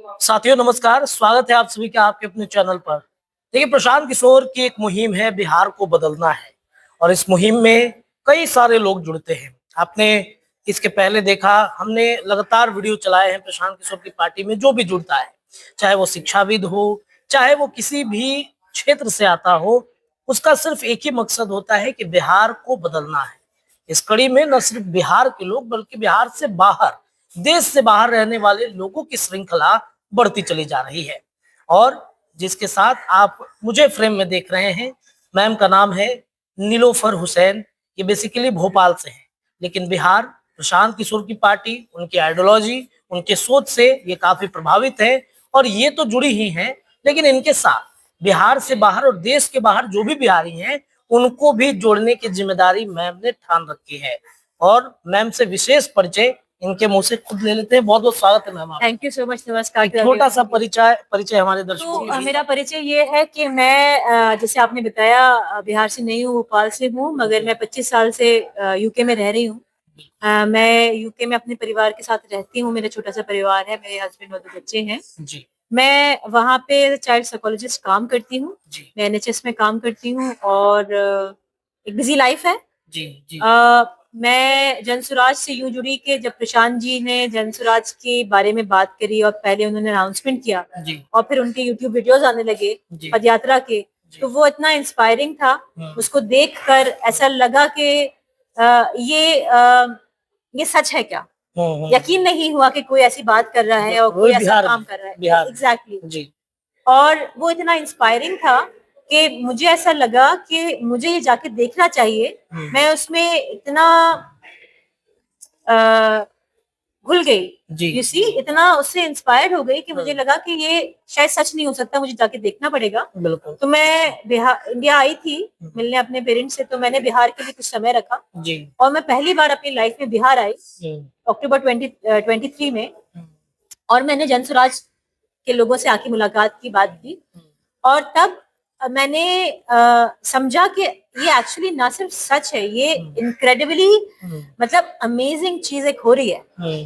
साथियों नमस्कार, स्वागत है आप सभी का आपके अपने चैनल पर। देखिए, प्रशांत किशोर की एक मुहिम है बिहार को बदलना है और इस मुहिम में कई सारे लोग जुड़ते हैं। आपने इसके पहले देखा, हमने लगातार वीडियो चलाए हैं प्रशांत किशोर की पार्टी में जो भी जुड़ता है, चाहे वो शिक्षाविद हो, चाहे वो किसी भी क्षेत्र से आता हो, उसका सिर्फ एक ही मकसद होता है कि बिहार को बदलना है। इस कड़ी में न सिर्फ बिहार के लोग बल्कि बिहार से बाहर, देश से बाहर रहने वाले लोगों की श्रृंखला बढ़ती चली जा रही है। और जिसके साथ आप मुझे फ्रेम में देख रहे हैं, मैम का नाम है नीलोफर हुसैन। ये बेसिकली भोपाल से है, लेकिन बिहार प्रशांत किशोर की पार्टी, उनकी आइडियोलॉजी, उनके सोच से ये काफी प्रभावित है और ये तो जुड़ी ही हैं, लेकिन इनके साथ बिहार से बाहर और देश के बाहर जो भी बिहारी हैं उनको भी जोड़ने की जिम्मेदारी मैम ने ठान रखी है। और मैम से विशेष परिचय इनके मुंह से खुद ले लेते हैं। बहुत बहुत स्वागत है ma'am. Thank you so much. नमस्कार। छोटा सा परिचय हमारे दर्शकों तो मेरा परिचय ये है कि मैं जैसे आपने बताया बिहार से नहीं हूँ, भोपाल से हूँ, मगर मैं 25 साल से यूके में रह रही हूँ। मैं यूके में अपने परिवार के साथ रहती हूँ। मेरा छोटा सा परिवार है, मेरे हस्बैंड और 2 बच्चे हैं जी। मैं वहाँ पे चाइल्ड साइकोलॉजिस्ट काम करती हूँ। मैं NHS में काम करती हूँ और एक बिजी लाइफ है जी जी। मैं जनसुराज से यूं जुड़ी कि जब प्रशांत जी ने जनसुराज के बारे में बात करी और पहले उन्होंने अनाउंसमेंट किया और फिर उनके यूट्यूब वीडियोस आने लगे पदयात्रा के, तो वो इतना इंस्पायरिंग था। उसको देखकर ऐसा लगा कि ये सच है क्या। यकीन नहीं हुआ कि कोई ऐसी बात कर रहा है और कोई ऐसा काम कर रहा है। एग्जैक्टली। और वो इतना इंस्पायरिंग था कि मुझे ऐसा लगा कि मुझे ये जाके देखना चाहिए। मैं उसमें इतना घुल गई, यू सी, इतना उससे इंस्पायर्ड हो गई कि मुझे लगा कि ये शायद सच नहीं हो सकता, मुझे जाके देखना पड़ेगा। तो मैं बिहार इंडिया आई थी मिलने अपने पेरेंट्स से, तो मैंने बिहार के लिए कुछ समय रखा जी। और मैं पहली बार अपनी लाइफ में बिहार आई अक्टूबर 2023 में। और मैंने जनसुराज के लोगों से आके मुलाकात की, बात की, और तब मैंने समझा कि ये एक्चुअली ना सिर्फ सच है, ये इनक्रेडिबली मतलब अमेजिंग चीज एक हो रही है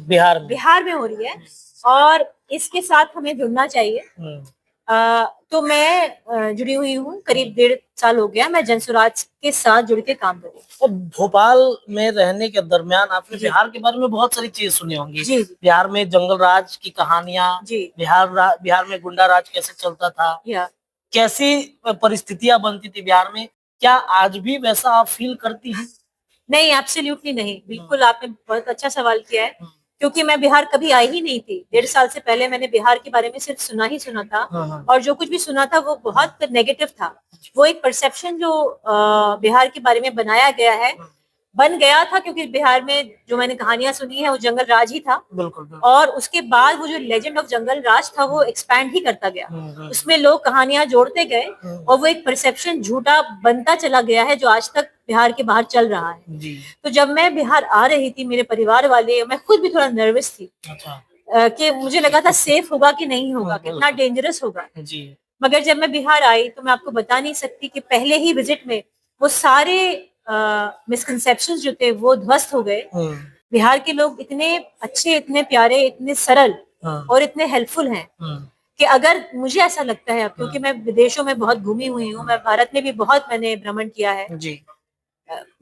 बिहार में हो रही है और इसके साथ हमें जुड़ना चाहिए। तो मैं जुड़ी हुई हूँ, करीब 1.5 साल हो गया मैं जनसुराज के साथ जुड़ के काम कर रही हूँ। और भोपाल में रहने के दरमियान आपने बिहार के बारे में बहुत सारी चीज सुनी होंगी जी। बिहार में जंगल राज की कहानियां, बिहार में गुंडा राज कैसे चलता था, कैसी परिस्थितियां बनती थी बिहार में, क्या आज भी वैसा आप फील करती हैं? नहीं, एब्सोल्युटली नहीं। बिल्कुल, आपने बहुत अच्छा सवाल किया है, क्योंकि मैं बिहार कभी आई ही नहीं थी। 1.5 साल से पहले मैंने बिहार के बारे में सिर्फ सुना ही सुना था और जो कुछ भी सुना था वो बहुत नेगेटिव था। वो एक परसेप्शन जो बिहार के बारे में बनाया गया है, बन गया था, क्योंकि बिहार में जो मैंने कहानियां सुनी है वो जंगल राज ही था। बिल्कुल। और उसके बाद वो जो लेजेंड ऑफ जंगल राज था वो एक्सपैंड ही करता गया। उसमें लोग कहानियां जोड़ते गए और वो एक परसेप्शन झूठा बनता चला गया है जो आज तक बिहार के बाहर चल रहा है जी। तो जब मैं बिहार आ रही थी, मेरे परिवार वाले, मैं खुद भी थोड़ा नर्वस थी कि मुझे लगा था सेफ होगा कि नहीं होगा, कितना डेंजरस होगा जी। मगर जब मैं बिहार आई तो मैं आपको बता नहीं सकती कि पहले ही विजिट में वो सारे मिसकंसेप्शंस जो थे वो ध्वस्त हो गए। बिहार के लोग इतने अच्छे, इतने प्यारे, इतने सरल और इतने हेल्पफुल हैं कि अगर मुझे ऐसा लगता है, अब क्योंकि मैं विदेशों में बहुत घूमी हुई हूँ, मैं भारत में भी बहुत मैंने भ्रमण किया है जी।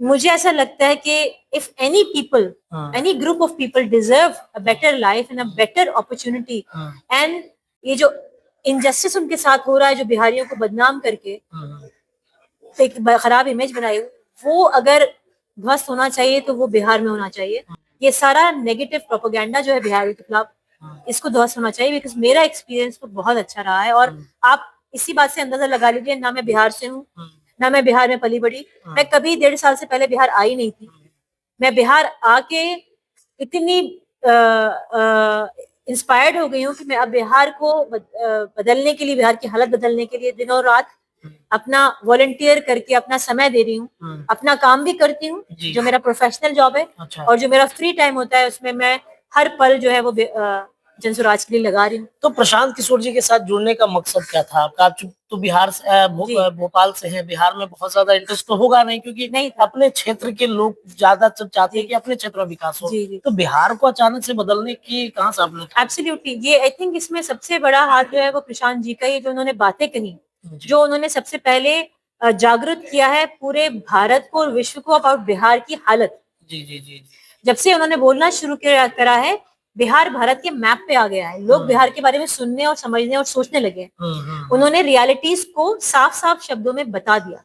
मुझे ऐसा लगता है कि if any people, any group of people deserve a better life and a better opportunity, and ये जो इनजस्टिस उनके साथ हो रहा है, जो बिहारियों को बदनाम करके एक खराब इमेज बनाई, वो अगर ध्वस्त होना चाहिए तो वो बिहार में होना चाहिए। ये सारा नेगेटिव प्रोपेगेंडा जो है बिहार के खिलाफ, इसको ध्वस्त होना चाहिए। बिकॉज मेरा एक्सपीरियंस तो बहुत अच्छा रहा है और आप इसी बात से अंदाजा लगा लीजिए, ना मैं बिहार से हूँ, ना मैं बिहार में पली बड़ी। मैं कभी 1.5 साल से पहले बिहार आई नहीं थी। मैं बिहार आके इतनी इंस्पायर्ड हो गई हूँ कि मैं अब बिहार को बदलने के लिए, बिहार की हालत बदलने के लिए दिनों रात अपना वॉलंटियर करके अपना समय दे रही हूँ। अपना काम भी करती हूँ जो मेरा प्रोफेशनल जॉब है। अच्छा। और जो मेरा फ्री टाइम होता है उसमें मैं हर पल जो है वो जनसुराज के लिए लगा रही हूँ। तो प्रशांत किशोर जी के साथ जुड़ने का मकसद क्या था आपका? आप तो बिहार से जी। भोपाल से हैं, बिहार में बहुत ज्यादा इंटरेस्ट तो होगा नहीं, क्योंकि नहीं था। अपने क्षेत्र के लोग ज्यादा चाहते हैं जी। कि अपने क्षेत्र में विकास हो। जी, जी। तो बिहार को अचानक से बदलने की कहाँ से आपने? एब्सोल्युटली, ये आई थिंक इसमें सबसे बड़ा हाथ जो है वो प्रशांत जी का ही है, जो उन्होंने बातें कही, जी। जो उन्होंने सबसे पहले जागृत किया है पूरे भारत को और विश्व को अबाउट बिहार की हालत। जी जी जी जी। जब से उन्होंने बोलना शुरू करा है, बिहार भारत के मैप पे आ गया है। लोग बिहार के बारे में सुनने और समझने और सोचने लगे हैं। उन्होंने रियलिटीज को साफ साफ शब्दों में बता दिया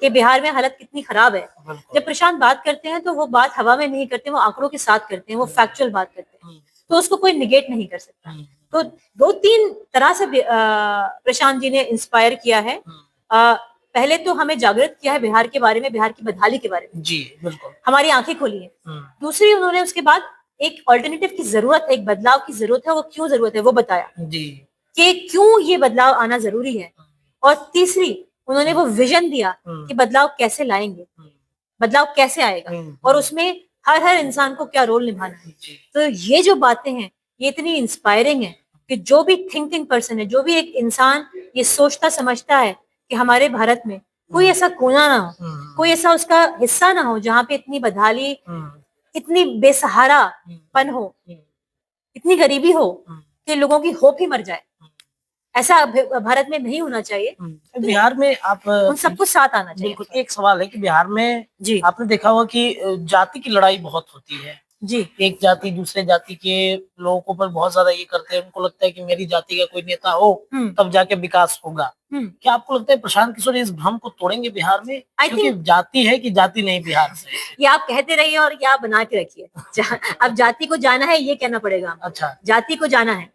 कि बिहार में हालत कितनी खराब है। जब प्रशांत बात करते हैं तो वो बात हवा में नहीं करते, वो आंकड़ों के साथ करते हैं, वो फैक्चुअल बात करते हैं, तो उसको कोई निगेट नहीं कर सकता। तो 2-3 तरह से प्रशांत जी ने इंस्पायर किया है। पहले तो हमें जागृत किया है बिहार के बारे में, बिहार की बदहाली के बारे में। जी बिल्कुल। हमारी आंखें खोली है। दूसरी, उन्होंने उसके बाद एक ऑल्टरनेटिव की जरूरत है, एक बदलाव की जरूरत है, वो क्यों जरूरत है वो बताया जी। कि क्यों ये बदलाव आना जरूरी है। और तीसरी, उन्होंने वो विजन दिया कि बदलाव कैसे लाएंगे, बदलाव कैसे आएगा, और उसमें हर इंसान को क्या रोल निभाना है। तो ये जो बातें हैं ये इतनी इंस्पायरिंग है कि जो भी थिंकिंग पर्सन है, जो भी एक इंसान ये सोचता समझता है कि हमारे भारत में कोई ऐसा कोना ना हो, कोई ऐसा उसका हिस्सा ना हो जहाँ पे इतनी बदहाली, इतनी बेसहारापन हो, इतनी गरीबी हो कि लोगों की होप ही मर जाए। ऐसा भारत में नहीं होना चाहिए। बिहार में आप उन सबको साथ आना चाहिए। बिल्कुल। एक सवाल है कि बिहार में जी। आपने देखा होगा कि जाति की लड़ाई बहुत होती है। जी। एक जाति दूसरे जाति के लोगों पर बहुत ज्यादा ये करते हैं, उनको लगता है कि मेरी जाति का कोई नेता हो तब जाके विकास होगा। क्या आपको लगता है प्रशांत किशोर इस भ्रम को तोड़ेंगे बिहार में? क्योंकि जाति है कि जाति नहीं बिहार से। ये आप कहते रहिए और ये आप बना के रखिए। अब जाति को जाना है ये कहना पड़ेगा। अच्छा, जाति को जाना है।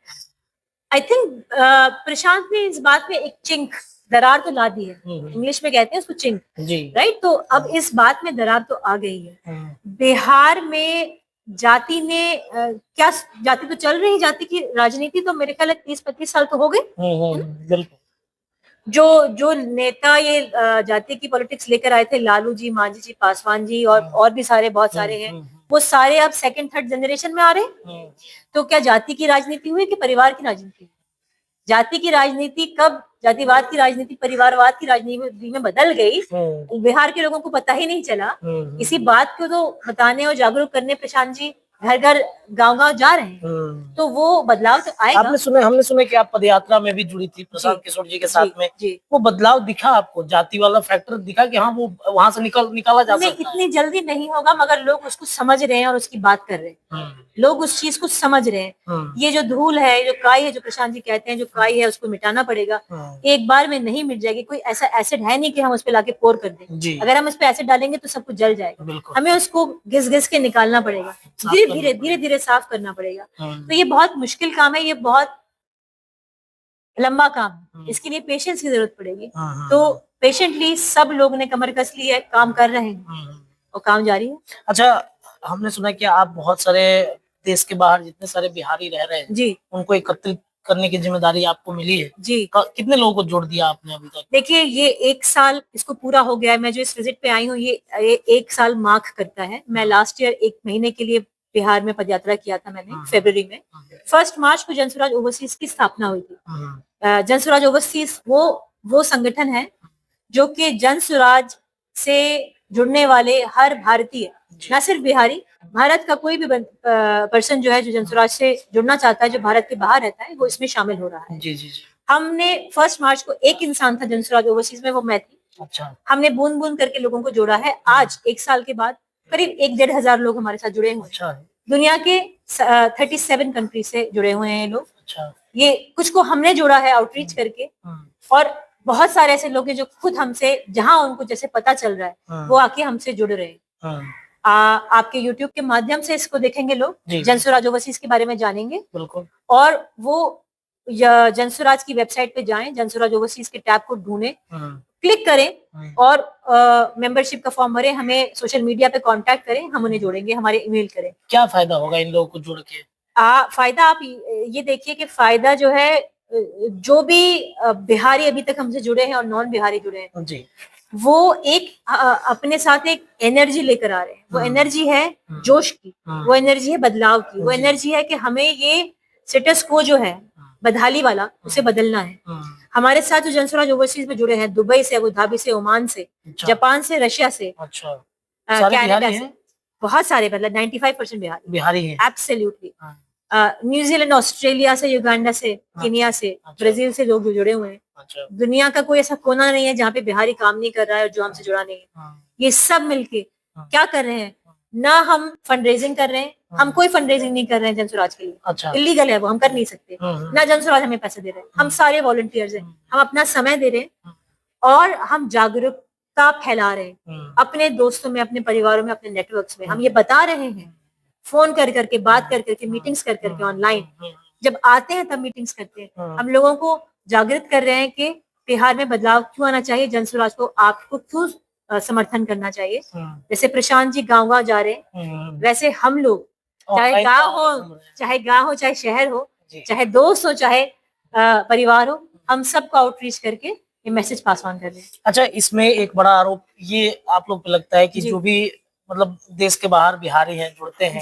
आई थिंक प्रशांत ने इस बात में एक चिंक, दरार तो ला दी है। इंग्लिश में कहते हैं उसको चिंक, राइट? तो अब इस बात में दरार तो आ गई है। बिहार में जाति ने क्या, जाति तो चल रही, जाति की राजनीति तो मेरे ख्याल 30-35 साल तो हो गए। बिल्कुल। जो नेता ये जाति की पॉलिटिक्स लेकर आए थे, लालू जी, मांझी जी, पासवान जी और भी सारे, बहुत सारे हैं, वो सारे अब सेकंड थर्ड जनरेशन में आ रहे हैं। तो क्या जाति की राजनीति हुई कि परिवार की राजनीति? जाति की राजनीति कब जातिवाद की राजनीति परिवारवाद की राजनीति में बदल गई, बिहार के लोगों को पता ही नहीं चला। इसी बात को तो बताने और जागरूक करने प्रशांत जी घर घर गांव-गांव जा रहे हैं। तो वो बदलाव तो आएगा। हमने सुना कि आप पदयात्रा में भी जुड़ी थी प्रशांत किशोर जी के साथ में। वो बदलाव दिखा आपको? जाति वाला फैक्टर दिखा कि हाँ वो वहां से निकाला जा सकता है? इतनी जल्दी नहीं होगा, मगर लोग उसको समझ रहे हैं और उसकी बात कर रहे हैं। लोग उस चीज को समझ रहे हैं। ये जो धूल है, जो काई है, जो प्रशांत जी कहते हैं जो काई है, उसको मिटाना पड़ेगा। एक बार में नहीं मिट जाएगी। कोई ऐसा एसिड है नहीं कि हम उस पर लाके पोर कर दें। अगर हम उस पर एसिड डालेंगे तो सब कुछ जल जाएगा। हमें उसको घिस घिस के निकालना पड़ेगा, धीरे धीरे साफ करना पड़ेगा। तो ये बहुत मुश्किल काम है, ये बहुत लंबा काम है। इसके लिए पेशेंस की जरूरत पड़ेगी। तो पेशेंटली सब लोग ने कमर कस ली है, काम कर रहे हैं और काम जारी है। अच्छा, हमने सुना कि आप बहुत सारे देश के बाहर जितने सारे बिहारी रह रहे हैं जी, उनको एकत्रित करने की जिम्मेदारी आपको मिली है। जी। कितने लोगों को जोड़ दिया आपने अभी तक? देखिए, ये 1 साल इसको पूरा हो गया है। मैं जो इस विजिट पे आई हूँ ये 1 साल मार्क करता है। मैं लास्ट ईयर 1 महीने के लिए बिहार में पदयात्रा किया था मैंने, फरवरी में। 1 मार्च को जनसुराज ओवरसीज की स्थापना हुई थी। जनसुराज ओवरसीज वो संगठन है जो कि जनसुराज से जुड़ने वाले हर भारतीय, न सिर्फ बिहारी, भारत का कोई भी पर्सन जो है जो जनसुराज से जुड़ना चाहता है, जो भारत के बाहर रहता है, वो इसमें शामिल हो रहा है। जी जी जी। हमने 1 मार्च को एक इंसान था जनसुराज ओवरसीज में, वो मैं थी। अच्छा। हमने बूंद बूंद करके लोगों को जोड़ा है। आज 1 साल के बाद करीब 1-1.5 हजार लोग हमारे साथ जुड़े हुए हैं। दुनिया के 37 कंट्री से जुड़े हुए हैं ये लोग। अच्छा। ये कुछ को हमने जोड़ा है आउटरीच करके, और बहुत सारे ऐसे लोग हैं जो खुद हमसे, जहां उनको जैसे पता चल रहा है, वो आके हमसे जुड़ रहे हैं। आपके YouTube के माध्यम से इसको देखेंगे लोग, जनसुराज ओवरसीज के बारे में जानेंगे। बिल्कुल। और वो जनसुराज की वेबसाइट पे जाएं, जनसुराज ओवरसीज के टैब को ढूंढें, क्लिक करें और मेंबरशिप का फॉर्म भरें, हमें सोशल मीडिया पे कांटेक्ट करें, हम उन्हें जोड़ेंगे, हमारे ईमेल करें। क्या फायदा होगा इन लोगों को जुड़ के? फायदा आप ये देखिए कि फायदा जो है, जो भी बिहारी अभी तक हमसे जुड़े हैं और नॉन बिहारी जुड़े हैं जी, वो एक अपने साथ एक एनर्जी लेकर आ रहे हैं। वो एनर्जी है जोश की, वो एनर्जी है बदलाव की, वो एनर्जी है कि हमें ये स्टेटस को जो है बदहाली वाला, उसे बदलना है। हमारे साथ जो जनसुराज ओवरसीज में जुड़े हैं, दुबई से, अबू धाबी से, ओमान से, अच्छा। जापान से, रशिया से, अच्छा, सारे कनाडा बिहारी से, हैं? बहुत सारे, मतलब 95% बिहारी हैं। एब्सोल्युटली। हाँ। न्यूजीलैंड, ऑस्ट्रेलिया से, युगांडा से, केनिया से, अच्छा। ब्राजील से लोग जुड़े हुए हैं। अच्छा। दुनिया का कोई ऐसा कोना नहीं है जहाँ पे बिहारी काम नहीं कर रहा है और जो हमसे जुड़ा नहीं है। हाँ। ये सब मिलके हाँ। क्या कर रहे हैं, ना हम फंड रेजिंग कर रहे हैं, हम कोई फंड रेजिंग नहीं कर रहे हैं जनसुराज के लिए। अच्छा। इलीगल है वो, हम कर नहीं सकते। ना जनसुराज हमें पैसे दे रहे हैं, हम सारे वॉलंटियर्स हैं, हम अपना समय दे रहे हैं और हम जागरूकता फैला रहे हैं अपने दोस्तों में, अपने परिवारों में, अपने नेटवर्क्स में। हम ये बता रहे हैं, फोन कर करके, बात कर करके, मीटिंग्स कर करके, ऑनलाइन जब आते हैं तब मीटिंग्स करते हैं। हम लोगों को जागृत कर रहे हैं कि बिहार में बदलाव क्यों आना चाहिए, जनसुराज को आपको क्यों समर्थन करना चाहिए। जैसे प्रशांत जी गाँव जा रहे हैं, वैसे हम लोग चाहे गाँव हो, चाहे शहर हो, चाहे दोस्त हो, चाहे परिवार हो, हम सबको आउटरीच करके ये मैसेज पास ऑन कर रहे हैं। अच्छा, इसमें एक बड़ा आरोप ये आप लोग पे लगता है कि जो भी मतलब देश के बाहर बिहारी हैं जुड़ते हैं,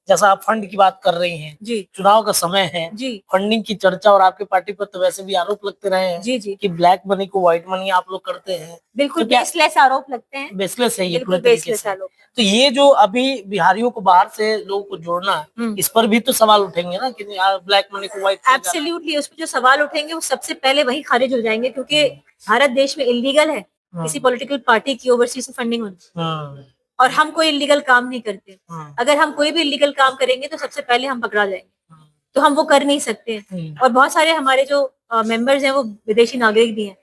जैसा आप फंड की बात कर रही हैं, चुनाव का समय है, फंडिंग की चर्चा, और आपके पार्टी पर तो वैसे भी आरोप लगते रहे हैं कि ब्लैक मनी को व्हाइट मनी आप लोग करते हैं। बिल्कुल बेसलेस आरोप लगते हैं, बेसलेस है ये पूरे तरीके से। तो ये जो अभी बिहारियों को बाहर से लोगों को जोड़ना है, इस पर भी तो सवाल उठेंगे ना कि ब्लैक मनी को व्हाइट। एब्सोल्युटली, उस पर जो सवाल उठेंगे वो सबसे पहले वही खारिज हो जाएंगे, क्योंकि भारत देश में इलीगल है किसी पॉलिटिकल पार्टी की ओवरसीज से फंडिंग होनी, और हम कोई इलीगल काम नहीं करते। अगर हम कोई भी इलीगल काम करेंगे तो सबसे पहले हम पकड़ा जाएंगे, तो हम वो कर नहीं सकते। और बहुत सारे हमारे जो मेंबर्स हैं वो विदेशी नागरिक भी हैं,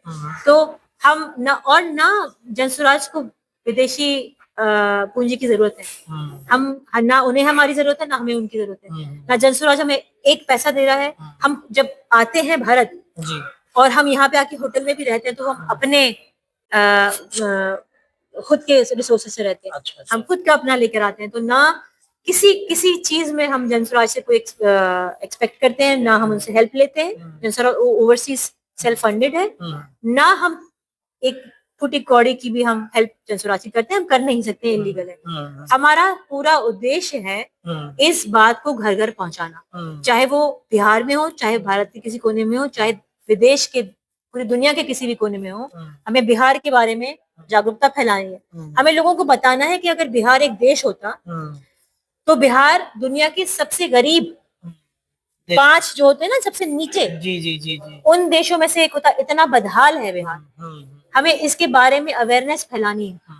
तो हम ना जनसुराज को विदेशी पूंजी की जरूरत है। हम ना उन्हें हमारी जरूरत है, ना हमें उनकी जरूरत है। ना जनसुराज हमें एक पैसा दे रहा है। हम जब आते हैं भारत और हम यहाँ पे आके होटल में भी रहते हैं, तो हम अपने खुद के रिसोर्सेज से रहते हैं। अच्छा। हम खुद का अपना लेकर आते हैं, तो ना किसी चीज में हम जनसुराज से कोई एक्सपेक्ट करते हैं, ना हम उनसे हेल्प लेते हैं। जनसुराज ओवरसीज सेल्फ फंडेड है, ना हम एक फुटी कौड़ी की भी हम हेल्प जनसुराज की करते हैं, हम कर नहीं सकते, इलीगल है। हमारा पूरा उद्देश्य है इस बात को घर घर पहुंचाना, चाहे वो बिहार में हो, चाहे भारत के किसी कोने में हो, चाहे विदेश के, पूरी दुनिया के किसी भी कोने में हो। हमें बिहार के बारे में जागरूकता फैलानी है। हमें लोगों को बताना है कि अगर बिहार एक देश होता तो बिहार दुनिया के सबसे गरीब 5 जो होते हैं ना, सबसे नीचे, जी, उन देशों में से एक होता। इतना बदहाल है बिहार। हमें इसके बारे में अवेयरनेस फैलानी है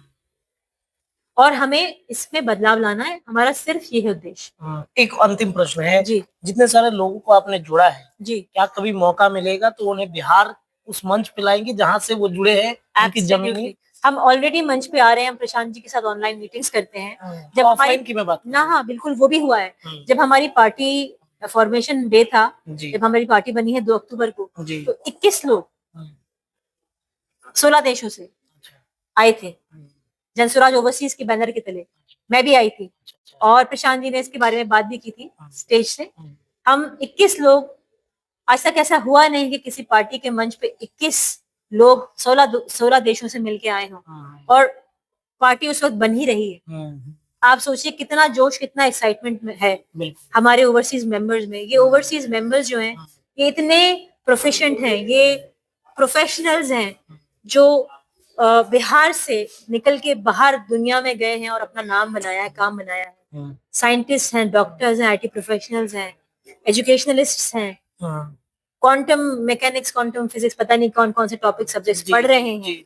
और हमें इसमें बदलाव लाना है। हमारा सिर्फ ये है उद्देश्य। एक अंतिम प्रश्न है जी, जितने सारे लोगों को आपने जुड़ा है जी, क्या कभी मौका मिलेगा तो उन्हें बिहार उस मंच पे लाएंगे जहाँ से वो जुड़े हैं, उनकी जमीनी? हम ऑलरेडी मंच पे आ रहे हैं, हम प्रशांत जी के साथ ऑनलाइन मीटिंग्स करते हैं। जब ऑफलाइन की मैं बात ना, हाँ बिल्कुल, वो भी हुआ है। जब हमारी पार्टी फॉर्मेशन डे था, जब हमारी पार्टी बनी है 2 अक्टूबर को, तो 21 लोग 16 देशों से आए थे जनसुराज ओवरसीज के बैनर के तले। मैं भी आई थी और प्रशांत जी ने इसके बारे में बात भी की थी स्टेज से। हम 21 लोग, आज तक ऐसा हुआ नहीं कि किसी पार्टी के मंच पे 21 लोग 16 देशों से मिलके आए हों, और पार्टी उस वक्त बन ही रही है। आप सोचिए कितना जोश, कितना एक्साइटमेंट है हमारे ओवरसीज मेंबर्स में। ये ओवरसीज मेंबर्स जो हैं, ये इतने प्रोफिशिएंट हैं, ये प्रोफेशनल्स हैं जो बिहार से निकल के बाहर दुनिया में गए हैं और अपना नाम बनाया है, काम बनाया है। साइंटिस्ट हैं, डॉक्टर्स हैं, IT प्रोफेशनल्स हैं, एजुकेशनलिस्ट्स हैं, क्वांटम मैकेनिक्स, क्वांटम फिजिक्स, पता नहीं कौन कौन से टॉपिक सब्जेक्ट्स पढ़ रहे हैं,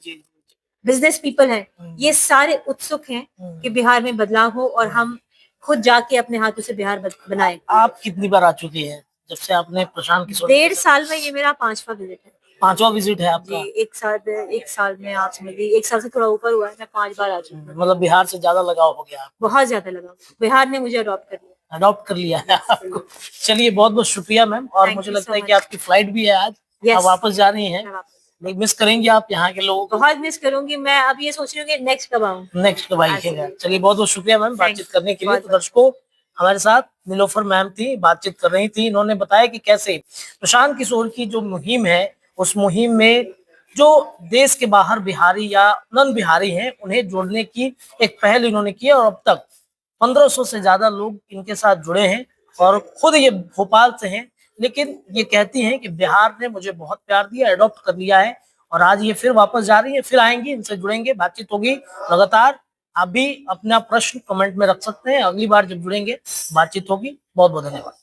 बिजनेस पीपल हैं। ये सारे उत्सुक हैं कि बिहार में बदलाव हो और हम खुद जाके अपने हाथों से बिहार बनाए। आप कितनी बार आ चुकी है जब से आपने प्रशांत किशोर? 1.5 साल में ये मेरा 5वां विजिट है। 5वां विजिट है आपका? जी, 1 साल में आप समझिए, 1 साल से थोड़ा ऊपर हुआ है, मैं 5 बार आ चुकी हूँ। मतलब बिहार से ज्यादा लगाव हो गया? बहुत ज्यादा लगाव, बिहार ने मुझे अडॉप्ट कर लिया है आपको। चलिए, बहुत बहुत शुक्रिया मैम। और मुझे लगता है कि आपकी फ्लाइट भी है आज, आप वापस जा रही हैं, मिस करेंगे आप यहाँ के लोगों को? बहुत मिस करूंगी मैं। अब ये सोच रही हूँ कि नेक्स्ट कब आऊँ। चलिए, बहुत बहुत शुक्रिया मैम बातचीत करने के लिए। तो दर्शकों, हमारे साथ नीलोफर मैम थी, बातचीत कर रही थी। इन्होंने बताया कि कैसे प्रशांत किशोर की जो मुहिम है, उस मुहिम में जो देश के बाहर बिहारी या नन बिहारी हैं, उन्हें जोड़ने की एक पहल इन्होंने की, और अब तक 1500 से ज्यादा लोग इनके साथ जुड़े हैं। और खुद ये भोपाल से हैं, लेकिन ये कहती हैं कि बिहार ने मुझे बहुत प्यार दिया, एडॉप्ट कर लिया है और आज ये फिर वापस जा रही है, फिर आएंगी, इनसे जुड़ेंगे, बातचीत होगी लगातार। आप भी अपना प्रश्न कमेंट में रख सकते हैं, अगली बार जब जुड़ेंगे बातचीत होगी। बहुत बहुत धन्यवाद।